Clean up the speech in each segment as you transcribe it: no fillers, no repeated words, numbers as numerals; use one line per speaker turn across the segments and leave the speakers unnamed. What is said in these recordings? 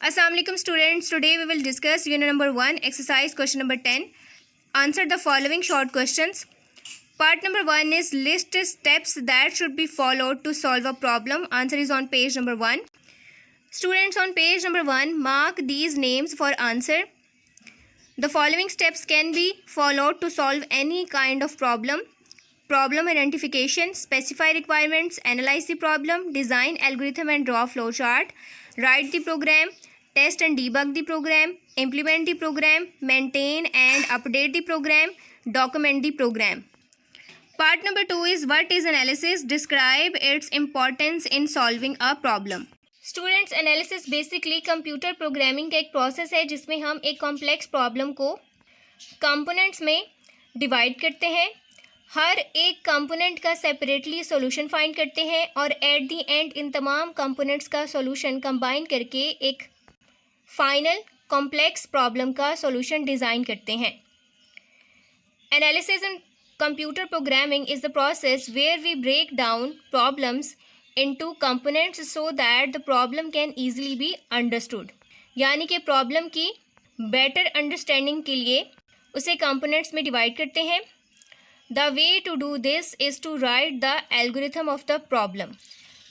Assalamualaikum students. Today we will discuss unit number 1, exercise question number 10. Answer the following short questions. Part number 1 is list steps that should be followed to solve a problem. Answer is on page number 1. Students, on page number 1, mark these names for answer. The following steps can be followed to solve any kind of problem. Problem identification, specify requirements, analyze the problem, design algorithm and draw flowchart, write the program, test and debug the program, implement the program, maintain and update the program, document the program. Part number 2 is what is analysis? Describe its importance in solving a problem. Students, analysis basically computer programming का एक process है जिसमें हम एक complex problem को components में divide करते हैं, हर एक कंपोनेंट का सेपरेटली सॉल्यूशन फाइंड करते हैं और एट दी एंड इन तमाम कंपोनेंट्स का सॉल्यूशन कंबाइन करके एक फाइनल कॉम्प्लेक्स प्रॉब्लम का सॉल्यूशन डिज़ाइन करते हैं. Analysis in computer programming is the process where we break down problems into components so that the problem can easily be understood. यानी कि problem की better understanding के लिए उसे कंपोनेंट्स में डिवाइड करते हैं. The way to do this is to write the algorithm of the problem,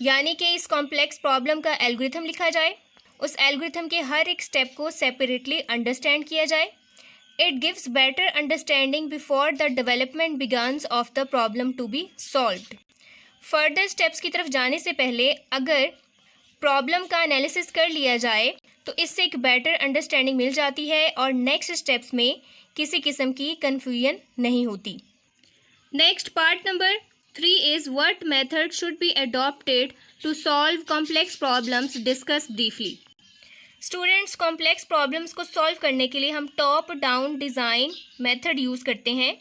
यानी कि इस कॉम्प्लेक्स प्रॉब्लम का एल्गोरिथम लिखा जाए, उस एल्गोरिथम के हर एक स्टेप को सेपरेटली अंडरस्टैंड किया जाए. It gives better understanding before the development begins of the problem to be solved. Further steps की तरफ जाने से पहले अगर प्रॉब्लम का एनालिसिस कर लिया जाए तो इससे एक बेटर अंडरस्टैंडिंग मिल जाती है और नेक्स्ट स्टेप्स में किसी किस्म की कन्फ्यूजन नहीं होती. Next part number 3 is what method should be adopted to solve complex problems. Discuss briefly. Students, complex problems को सॉल्व करने के लिए हम top down design method use करते हैं.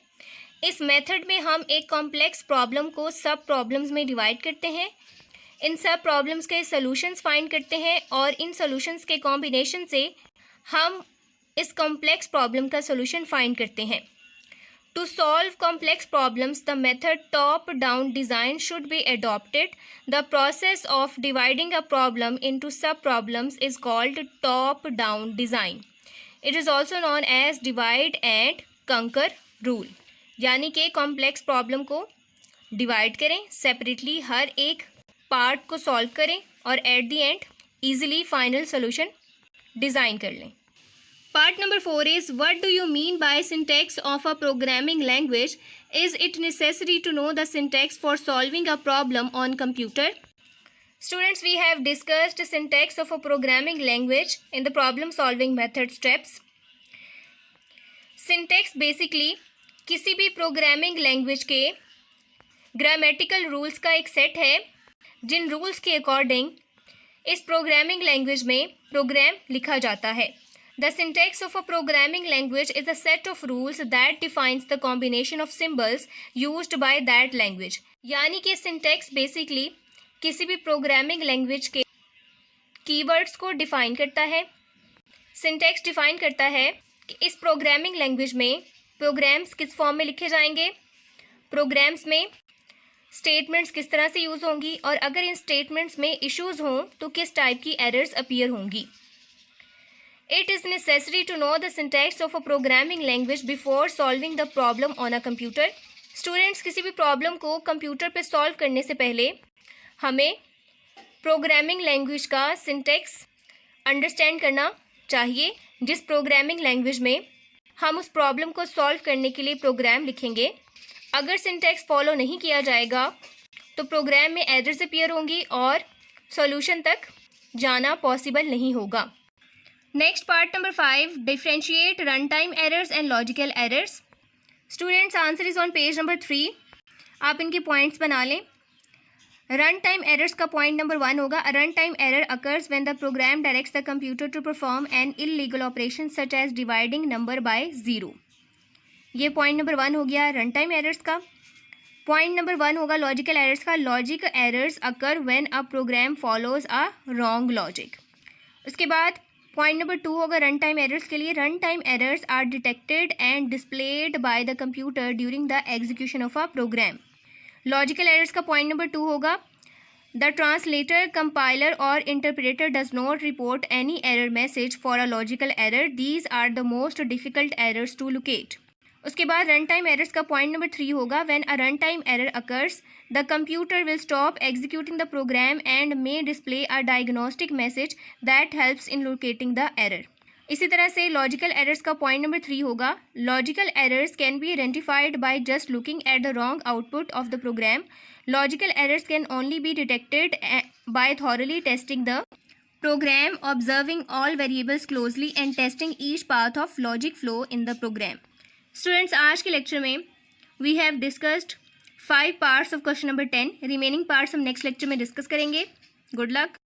इस मेथड में हम एक कॉम्प्लेक्स प्रॉब्लम को सब प्रॉब्लम्स में डिवाइड करते हैं, इन सब प्रॉब्लम्स के सॉल्यूशंस फाइंड करते हैं और इन सॉल्यूशंस के कॉम्बिनेशन से हम इस कॉम्प्लेक्स प्रॉब्लम का सॉल्यूशन फाइंड करते हैं. To solve complex problems the method top down design should be adopted. The process of dividing a problem into sub problems is called top down design. It is also known as divide and conquer rule. यानी कि complex problem को divide करें, separately हर एक part को solve करें और at the end easily final solution design कर लें. Part number 4 is what do you mean by syntax of a programming language. Is it necessary to know the syntax for solving a problem on computer. Students, we have discussed syntax of a programming language in the problem solving method steps. Syntax basically किसी भी programming language के grammatical rules का एक set है जिन rules के according इस programming language में प्रोग्राम लिखा जाता है. The syntax of a programming language is a set of rules that defines the combination of symbols used by that language. यानी कि सिंटैक्स बेसिकली किसी भी प्रोग्रामिंग लैंग्वेज के कीवर्ड्स को डिफाइन करता है. सिंटैक्स डिफाइन करता है कि इस प्रोग्रामिंग लैंग्वेज में प्रोग्राम्स किस फॉर्म में लिखे जाएंगे, प्रोग्राम्स में स्टेटमेंट्स किस तरह से यूज़ होंगी और अगर इन स्टेटमेंट्स में इश्यूज़ हों तो किस टाइप की एरर्स अपीयर होंगी. It is necessary to know the syntax of a programming language before solving the problem on a computer. Students, किसी भी प्रॉब्लम को कंप्यूटर पर सॉल्व करने से पहले हमें प्रोग्रामिंग लैंग्वेज का सिंटैक्स अंडरस्टैंड करना चाहिए. जिस प्रोग्रामिंग लैंग्वेज में हम उस प्रॉब्लम को सॉल्व करने के लिए प्रोग्राम लिखेंगे, अगर सिंटैक्स फॉलो नहीं किया जाएगा तो प्रोग्राम में एरर्स अपीयर होंगी और सॉल्यूशन तक जाना पॉसिबल नहीं होगा. Next part number 5, differentiate run time errors and logical errors. Students, answer is on page number 3. आप इनके पॉइंट्स बना लें. रन टाइम एरर्स का पॉइंट नंबर 1 होगा. A run time error occurs when the program directs the computer to perform an illegal operation such as dividing number by 0. ये point number 1 हो गया run time errors का. Point number 1 होगा logical errors का. Logic errors occur when a program follows a wrong logic. उसके बाद point number 2 होगा run time errors के लिए. Run time errors are detected and displayed by the computer during the execution of a program. Logical errors का point number 2 होगा The translator, compiler or interpreter does not report any error message for a logical error. These are the most difficult errors to locate. उसके बाद run time errors का point number 3 होगा. When a run time error occurs the computer will stop executing the program and may display a diagnostic message that helps in locating the error. इसी तरह से logical errors का point number 3 होगा. Logical errors can be identified by just looking at the wrong output of the program. Logical errors can only be detected by thoroughly testing the program, observing all variables closely and testing each path of logic flow in the program. Students, आज के lecture में we have discussed 5 parts of question number 10. Remaining parts हम next lecture में discuss करेंगे. Good luck.